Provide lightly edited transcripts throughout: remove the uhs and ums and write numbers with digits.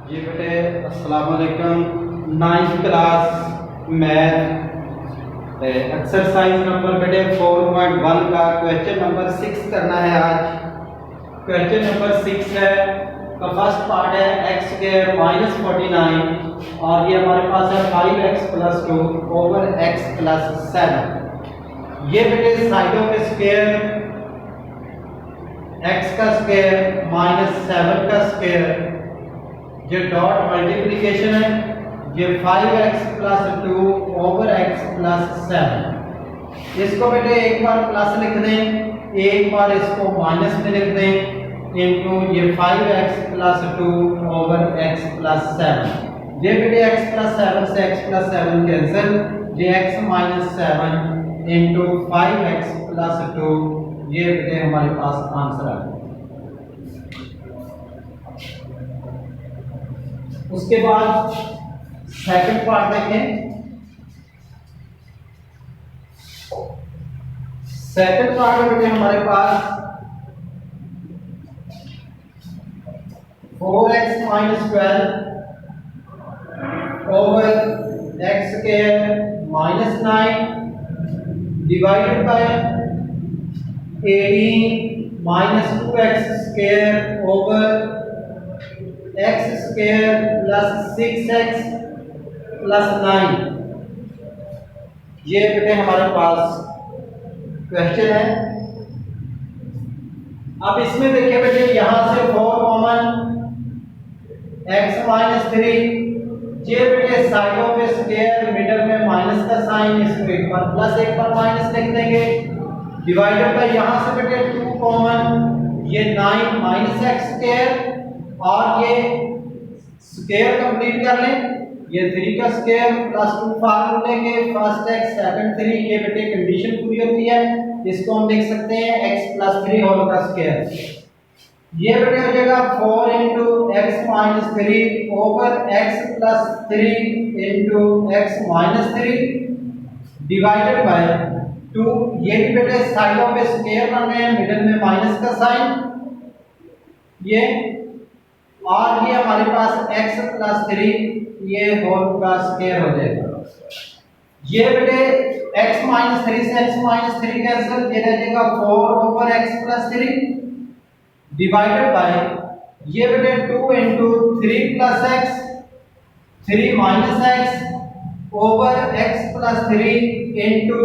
जी बेटे अस्सलाम वालेकुम। 9th class math exercise number बेटे 4.1 का क्वेश्चन नंबर 6 करना है आज। क्वेश्चन नंबर 6 है का फर्स्ट पार्ट है x स्क्वायर माइनस 49 और ये हमारे पास है 5x plus 2 over x plus 7। ये बेटे साइडों के स्क्वायर x का स्क्वायर माइनस 7 का स्क्वायर, ये डॉट मल्टीप्लिकेशन है, ये 5x plus 2 over x plus 7। इसको बेटे एक बार प्लस लिख दें, एक बार इसको माइनस में लिख दें, इनटू ये 5x plus 2 over x plus 7। ये बेटे x प्लस 7 से x प्लस 7 कैंसिल, ये x minus 7 into 5x plus 2, ये बेटे हमारे पास आंसर आ गया। उसके बाद सेकंड पार्ट देखें। सेकंड पार्ट में हमारे पास 4x minus 12 over x square minus 9 divided by 18 minus 2x square over x square plus 6x plus 9। ये बेटे हमारे पास क्वेश्चन है। अब इसमें देखिए बेटे यहां से 4 कॉमन, x माइनस 3, ये बेटे साइडों पे स्क्वायर, मिडल में माइनस का साइन, इसको एक बार प्लस एक बार माइनस लिख देंगे, डिवाइडेड बाय यहां से बेटे 2 कॉमन, ये 9 माइनस x स्क्वायर और ये स्क्वायर कंप्लीट कर लें, ये 3 का स्क्वायर प्लस 2 फार्मूले के फर्स्ट x सेकंड 3, ये बेटे कंडीशन पूरी होती है। इसको हम लिख सकते हैं x प्लस 3 होल का स्क्वायर। ये बेटे हो जाएगा 4 into x minus 3 over x plus 3 into x minus 3 divided by 2। ये भी बेटे साइडों पे स्क्वायर बन रहे हैं, मिडिल में माइनस का साइन, ये और ये हमारे पास x प्लस 3 ये होल का स्क्वायर हो जाएगा। ये बेटे x माइनस 3 से x माइनस 3 कैंसिल, ये रह जाएगा 4 over x plus 3 divided by ये बेटे 2 into 3 plus x 3 minus x over x plus 3 into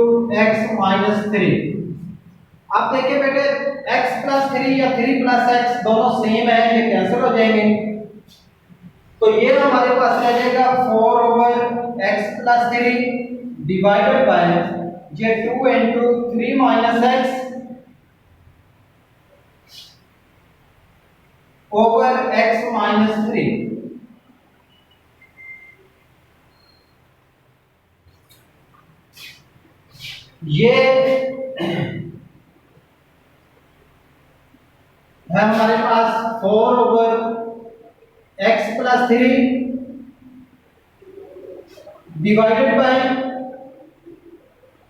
x minus 3। अब देखिए बेटे x प्लस 3 या 3 प्लस x दोनों सेम है, ये कैंसिल हो जाएंगे, तो ये हमारे पास रह जाएगा 4 over x plus 3 divided by ये 2 into 3 minus x over x minus 3। ये है हमारे पास 4 over x plus 3 divided by,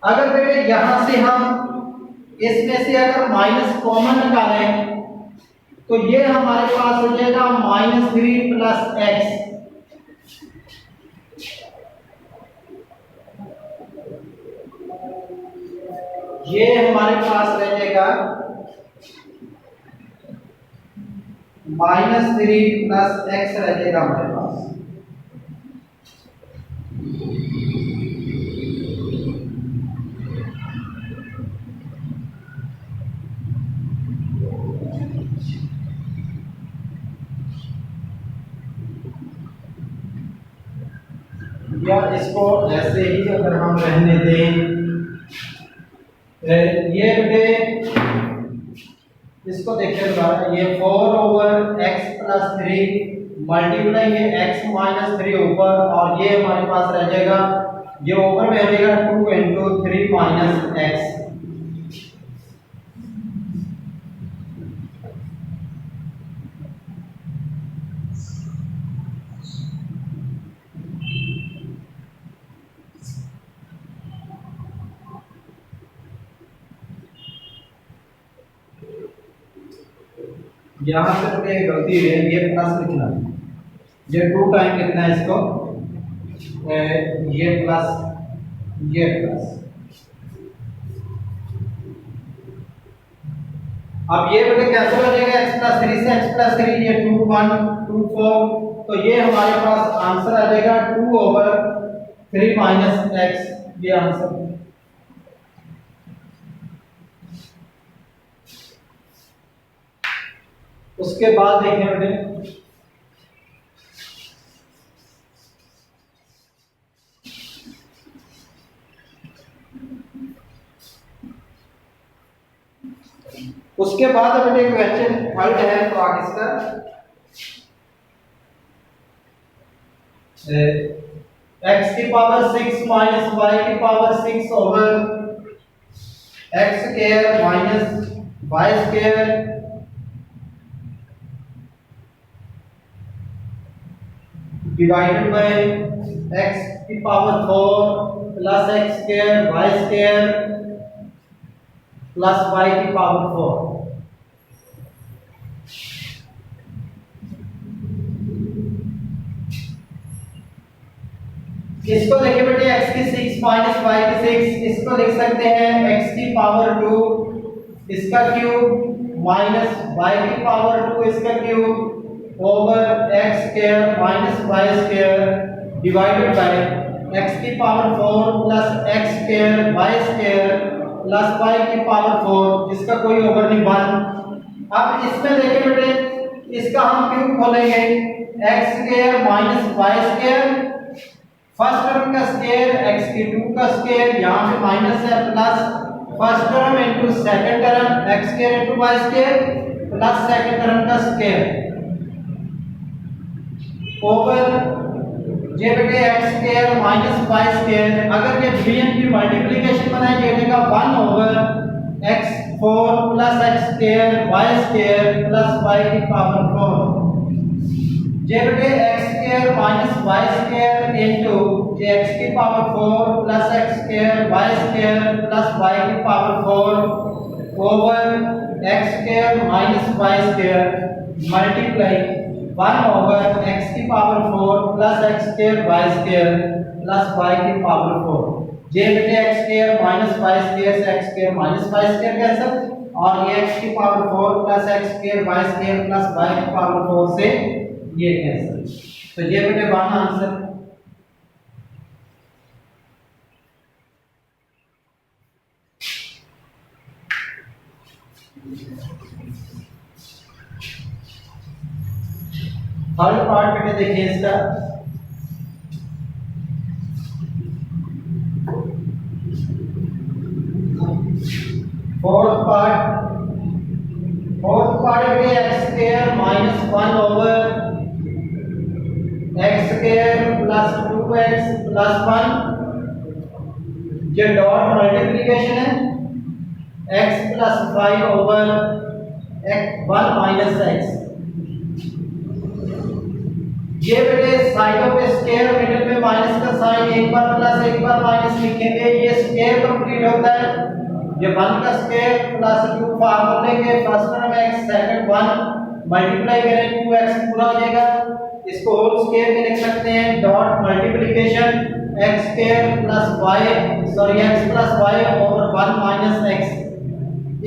अगर बेटे यहां से हम इसमें से अगर माइनस कॉमन निकालें तो ये हमारे पास हो जाएगा माइनस 3 प्लस x। ये हमारे पास रह जाएगा माइनस 3 प्लस x रह जाएगा हमारे पास। या इसको ऐसे ही अगर हम रहने दें, ये बेटे इसको देखिए दोबारा, ये 4 ओवर x प्लस 3 मल्टीप्लाई ये x माइनस 3 ऊपर, और ये हमारे पास रह जाएगा, ये ऊपर में हो जाएगा 2 इंटू 3 माइनस x। यहाँ से तो गलती है, ये प्लस लिखना है, ये 2 टाइम कितना है इसको, ये प्लस ये प्लस। अब ये बेटे कैसे हो जाएगा, x प्लस 3 से x प्लस 3, ये 2 1 2 4, तो ये हमारे पास आंसर आ जाएगा 2/3 माइनस x, ये आंसर। उसके बाद देखें बेटे उसके बाद बेटे क्वेश्चन थर्ड है, तो आगे इसका x की पावर 6 माइनस y की power 6 over x square minus y square divided by x की power 4 plus x square y square plus y की पावर 4। इसको देखिए बेटे x की 6 माइनस y की 6, इसको लिख सकते हैं x की पावर 2 इसका क्यूब माइनस y की पावर 2 इसका cube over x square minus y square divided by x की power 4 plus x square y square plus y की पावर 4, जिसका कोई ओवर नहीं 1। अब इसमें देखिए बेटे इसका हम क्यूब खोलेंगे, x square minus y square, first term का स्क्वायर x की 2 का स्क्वायर, यहाँ पे माइनस है, plus first term into second term x square into y square plus second term का स्क्वायर ओवर ये बेटे x square minus y square. अगर ये डिवीजन की मल्टीप्लिकेशन बनाएंगे ये देगा 1 over x4 plus x square y square plus y की पावर 4। ये बेटे x square minus y square into ये x की power 4 plus x square y square plus y की power 4 over x square minus y square multiply 1 over x की power 4 plus x square y square plus y की power 4। ये बेटे x square minus y square से x square minus y square cancel, और ये x की power 4 plus x square y square plus y की power 4 से ये कैंसिल। तो ये बेटे वन आंसर। थर्ड पार्ट बेटे देखिए इसका, फोर्थ पार्ट बेटे x square minus 1 over x square plus 2x plus 1, ये डॉट मल्टीप्लिकेशन है, x plus 5 over x 1 minus x। ये बेटे साइडों पे स्क्वायर मिडिल में माइनस का साइन, एक बार प्लस एक बार माइनस लिखेंगे, ये स्क्वायर कंप्लीट होता है। ये 1 का स्क्वायर प्लस 2 फॉर्मूले के first term x second 1 multiply करें 2x पूरा हो जाएगा, इसको होल स्क्वायर में लिख सकते हैं, dot multiplication x square plus y sorry x plus y over 1 minus x।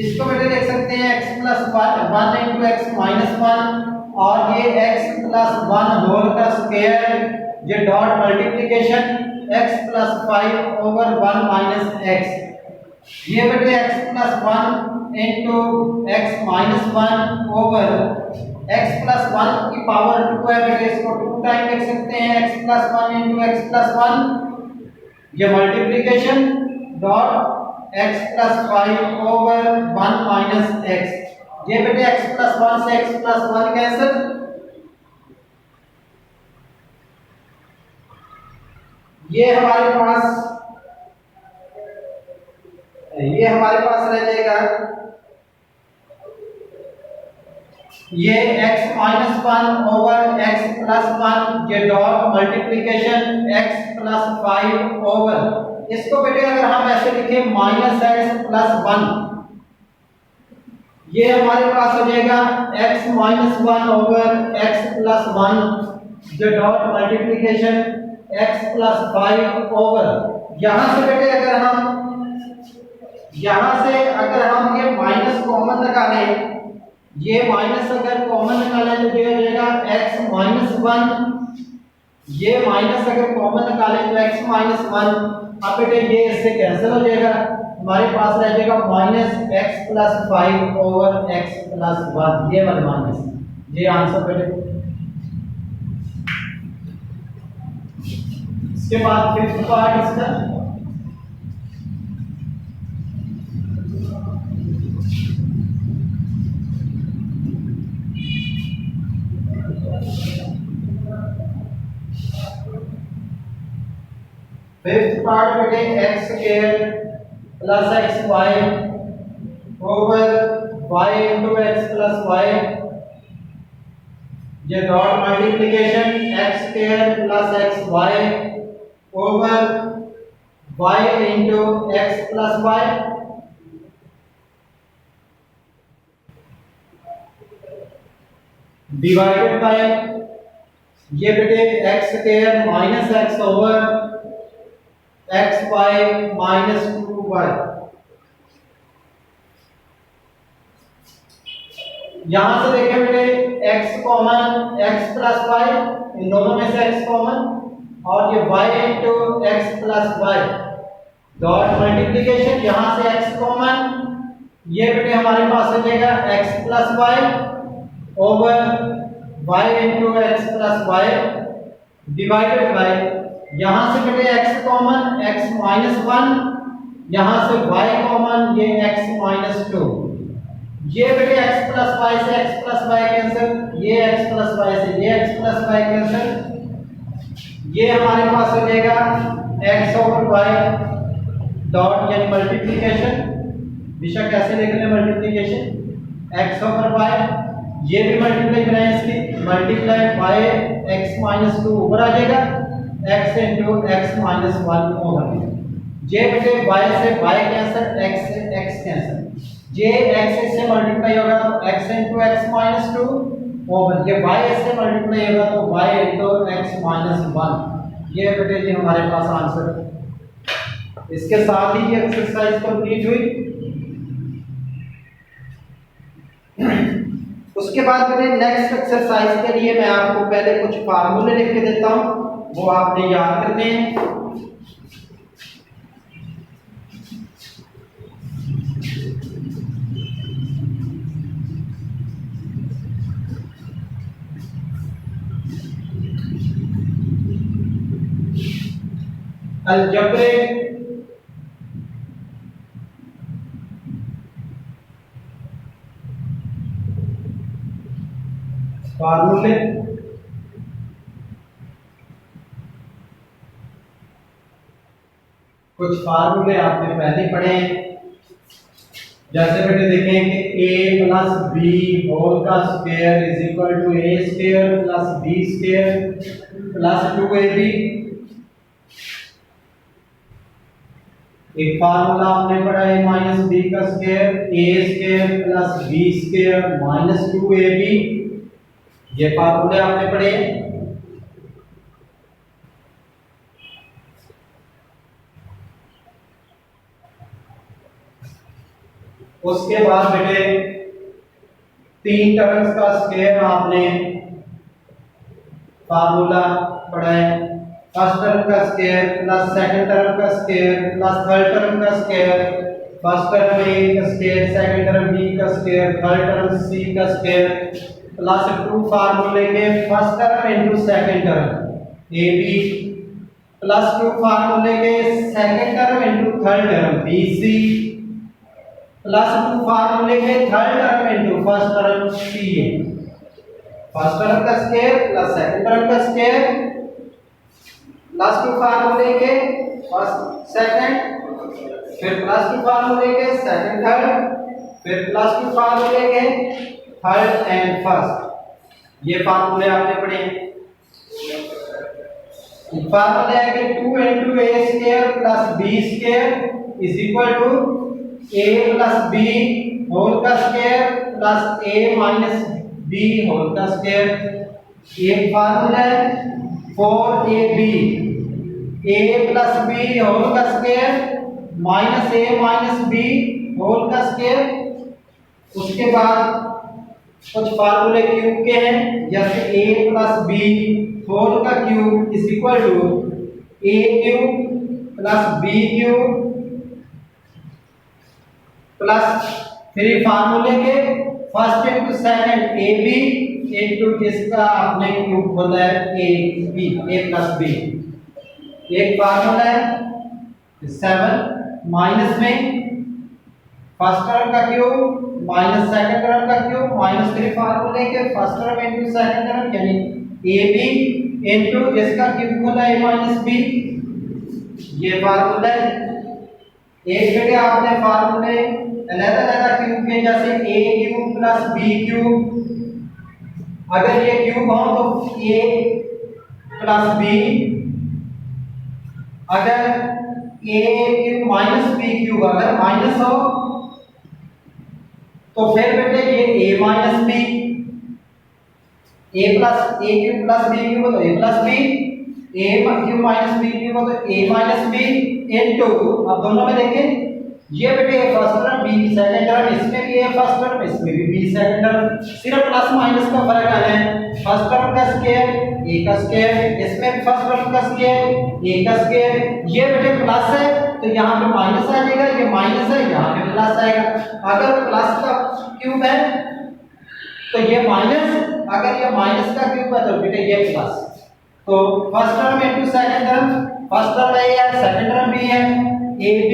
इसको बेटे लिख सकते हैं x plus 1 into x minus 1, और ये x प्लस 1 होल का स्क्वायर, ये dot multiplication x plus 5 over 1 minus x। ये बेटे x plus 1 into x minus 1 over x plus 1 की पावर 2 है बेटे, इसको 2 टाइम लिख सकते हैं, x plus 1 into x plus 1, ये multiplication dot x plus 5 over 1 minus x। ये बेटे x प्लस 1 से x प्लस 1 कैंसिल, ये हमारे पास रह जाएगा ये x minus 1 over x plus 1, ये dot multiplication x plus 5 over, इसको बेटे अगर हम ऐसे लिखें माइनस x प्लस 1, ये हमारे पास हो जाएगा x minus 1 over x plus 1 जो dot multiplication x plus 5 over, यहां से बेटे अगर हम ये माइनस कॉमन निकालें, ये माइनस अगर कॉमन निकालें तो ये हो जाएगा x माइनस 1, ये माइनस अगर कॉमन निकालें तो x माइनस 1। अब बेटे ये इससे कैंसिल हो जाएगा, हमारे पास रह जाएगा minus x plus 5 over x plus 1, ये वाला माइनस, ये आंसर बेटे। इसके बाद फिफ्थ पार्ट इसका, फिफ्थ पार्ट बेटे x square plus xy over y into x plus y, ये dot multiplication x square plus xy over y into x plus y, divided by ये बेटे x square minus x over xy minus 2y। यहां से देखें बेटे x common, x plus y, इन दोनों में से x कॉमन, और ये y into x plus y, dot multiplication यहां से x कॉमन, ये बेटे हमारे पास हो जाएगा x plus y over y into x plus y, divided by यहां से बेटे x कॉमन, x माइनस 1, यहां से y कॉमन, ये x माइनस 2, ये बेटे x प्लस y से x प्लस y कैंसिल, ये x प्लस y से ये x प्लस y कैंसिल, ये हमारे पास हो जाएगा x ओवर y, डॉट यानी मल्टीप्लिकेशन, बेशक कैसे लिख लें मल्टीप्लिकेशन, x ओवर y, ये भी मल्टीप्लाई बनाए इसकी, मल्टीप्लाई y x माइनस 2 ऊपर आ जाएगा, x into x minus 1 over, ये बेटे y से y कैंसिल, x से x कैंसिल, ये x से मल्टीप्लाई होगा तो x into x minus 2 over, ये y से मल्टीप्लाई होगा तो y इंटू x माइनस 1, ये बेटे जी हमारे पास आंसर। इसके साथ ही ये एक्सरसाइज कंप्लीट हुई। उसके बाद बेटे नेक्स्ट एक्सरसाइज के लिए मैं आपको पहले कुछ फार्मूले लिख के देता हूं, वो आपने याद करने हैं। अलजेब्रिक फार्मूले, कुछ फार्मूले आपने पहले पढ़े हैं, जैसे बेटे देखें कि a प्लस बी होल का square is equal to a square plus b square plus 2ab। एक फार्मूला आपने पढ़ा है माइनस बी का square, a square plus b square minus 2ab, ये फार्मूले आपने पढ़े हैं। उसके बाद बेटे 3 टर्म्स का स्क्वायर आपने फार्मूला पढ़ा है, फर्स्ट टर्म का स्क्वायर प्लस सेकंड टर्म का स्क्वायर प्लस थर्ड टर्म का स्क्वायर, फर्स्ट टर्म a का स्क्वायर, सेकंड टर्म b का स्क्वायर, थर्ड टर्म c का स्क्वायर, प्लस 2 फार्मूले के first term into second term ab, plus 2 फार्मूले के second term into third term bc, plus 2 फार्मूले के third term into first term ca, first term का square plus second term का square, plus 2 फार्मूले के फर्स्ट सेकंड, फिर प्लस 2 फार्मूले के सेकंड थर्ड, फिर प्लस 2 फार्मूले के थर्ड एंड फर्स्ट, ये फार्मूले आपने पढ़े। फार्मूला है कि 2 into a square plus b square is equal to a plus b whole का square plus a minus b whole का square, एक फार्मूला है 4ab a plus B whole का square minus A minus B whole का square. उसके बाद कुछ फार्मूले क्यूब के हैं, जैसे a प्लस बी होल का cube is equal to a cube plus b cube plus फिर फार्मूले के first into second A B into जिसका आपने क्यूब बोला है A B A plus B. एक फार्मूला है 7 माइनस में फर्स्ट टर्म का क्यूब माइनस सेकंड टर्म का क्यूब माइनस 3 फार्मूले के first term into second term यानी ए बी इंटू जिसका क्यूब बोला है माइनस बी। ये फार्मूला है। एक जगह आपने फार्मूले अलग-अलग क्यूब के, जैसे a cube plus b cube, अगर ये क्यूब हो तो a प्लस b, अगर a cube minus b cube अगर माइनस हो तो फिर बेटे ये a minus b, a cube plus b cube हो तो a plus b, a cube minus b cube हो तो a माइनस b इनटू, अब दोनों में देखें ये बेटे a first term b second term, इसमें भी a फर्स्ट टर्म इसमें भी b सेकंड टर्म, सिर्फ प्लस माइनस का फर्क आना है। फर्स्ट टर्म का स्क्वायर a का स्क्वायर, इसमें भी फर्स्ट टर्म का स्क्वायर a का स्क्वायर। ये बेटे प्लस है तो यहाँ पे माइनस आ जाएगा, ये माइनस है यहाँ पे प्लस आएगा। अगर प्लस का क्यूब है तो ये माइनस, अगर ये माइनस का क्यूब है तो बेटे ये प्लस। तो first term into second term, first term a है सेकंड टर्म b है, ab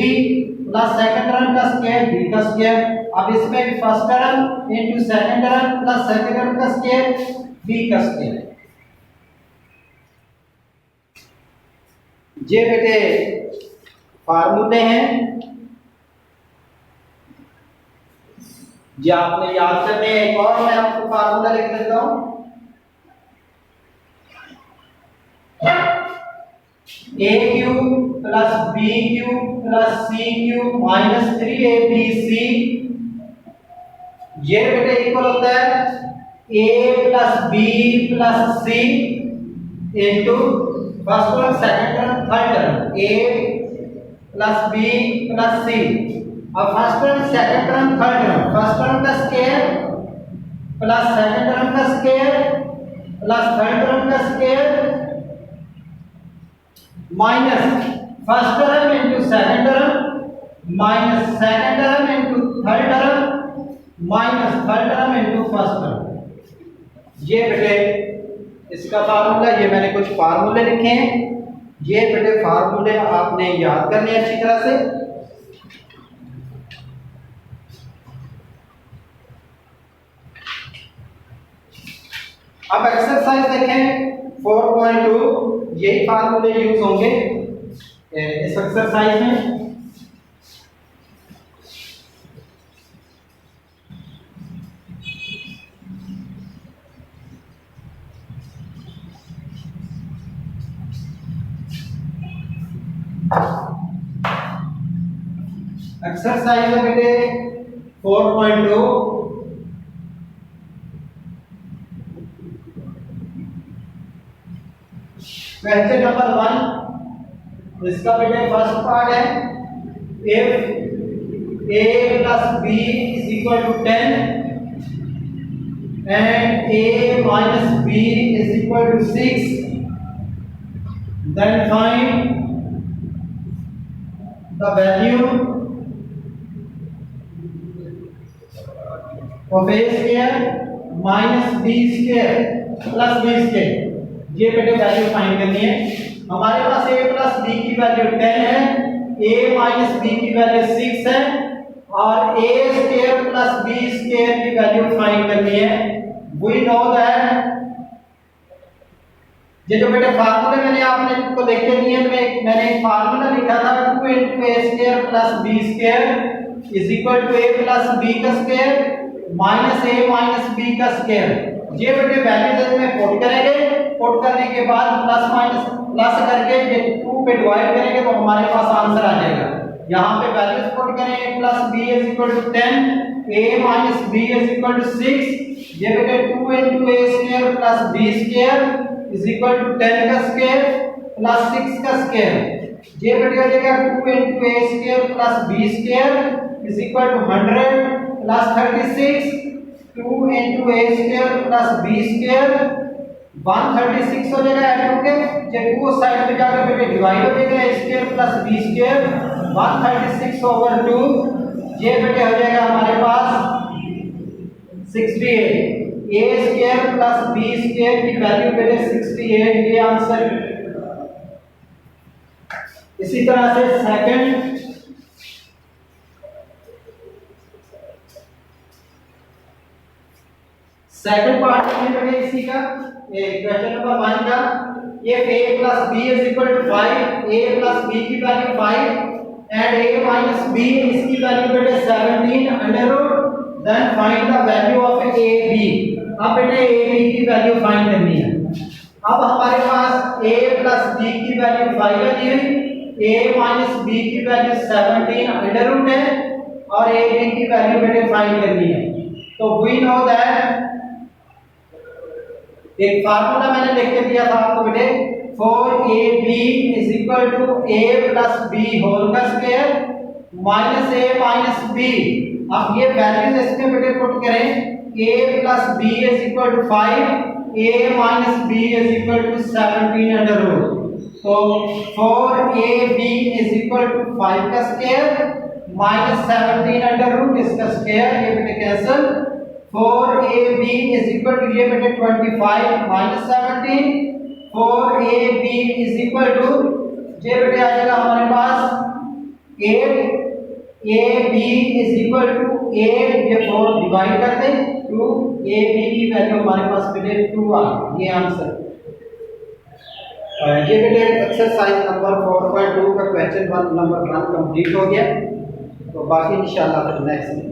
प्लस सेकंड टर्म का स्क्वायर b का स्क्वायर। अब इसमें भी first term into second term plus second term का स्क्वायर b का स्क्वायर। ये बेटे फार्मूले हैं जो आपने याद करने हैं। एक और मैं आपको फार्मूला लिख देता हूं, a cube plus b cube plus c cube minus 3abc, ये बेटे इक्वल होता है a plus b plus c into first term second term third term a plus b plus c। अब first term second term third term, first term का square plus second term का square plus third term का square minus first term into second term minus second term into third term minus third term into first term. ये बेटे इसका formula, ये मैंने कुछ फार्मूले लिखे हैं, ये बेटे फार्मूले आपने याद करने अच्छी तरह से। अब एक्सरसाइज देखें 4.2, यही फार्मूले यूज होंगे इस एक्सरसाइज में। एक्सरसाइज है बेटे 4.2, क्वेश्चन नंबर 1, इसका बेटे फर्स्ट पार्ट है if a plus b is equal to 10 and a minus b is equal to 6, then find the value of a square minus b square plus b square। ये बेटे value find करनी है। हमारे पास a plus b की value 10 है, a minus b की value 6 है और a square plus b square की वैल्यू फाइंड करनी है। वी नो दैट, ये जो बेटे फार्मूले मैंने आपने को लिख के दिए, मैंने एक फार्मूला लिखा था 2 a square plus b square is equal to a plus b का square minus a minus b का स्क्वायर। ये बेटे वैल्यू में पुट करेंगे, पुट करने के बाद प्लस माइनस प्लस करके ये 2 पे डिवाइड करेंगे तो हमारे पास आंसर आ जाएगा। यहाँ पे वैल्यूज पुट करें a plus b is equal to 10, a minus b is equal to 6, ये बेटे 2 into a square plus b square is equal to 10 का स्क्वायर plus 6 का स्क्वायर, ये बेटे हो जाएगा 2 into a square plus b square is equal to 100 plus 36, 2 into a square plus b square 136 हो जाएगा ऐड करके, जब वो साइड पे जाकर बेटे डिवाइड हो जाएगा a square plus b square 136 over 2, ये बेटे हो जाएगा हमारे पास 68, a square plus b square की वैल्यू बेटे 68, ये आंसर। इसी तरह से सेकंड पार्ट में बेटे इसी का क्वेश्चन नंबर 1 का, ये a plus b is equal to 5, a plus b की value 5 and a minus b इसकी वैल्यू बेटे 17 under root, then find the value of a b। अब बेटे a b की वैल्यू फाइंड करनी है। अब हमारे पास a plus b की वैल्यू 5 है दी हुई, a minus b की वैल्यू 17 अंडर रूट है और a b की वैल्यू बेटे फाइंड करनी है। तो वी नो दैट, एक फार्मूला मैंने लिख के दिया था आपको बेटे, 4ab is equal to a plus b whole का square minus a minus b। अब ये वैल्यूज इसमें बेटे पुट करें, a plus b is equal to 5, a minus b is equal to 17 under root. तो 4ab is equal to 5 का square minus 17 under root, इसका square ये बेटे cancel, 4ab is equal to ये बेटे 25 minus 17, 4ab is equal to ये बेटे आ जाएगा हमारे पास 8, ab is equal to 8, ये 4 डिवाइड कर दें 2, ab की वैल्यू हमारे पास बेटे 2 आ गई, ये आंसर। ये बेटे एक्सरसाइज नंबर 4.2 का क्वेश्चन नंबर 1 कंप्लीट हो गया, तो बाकी इंशाल्लाह फिर नेक्स्ट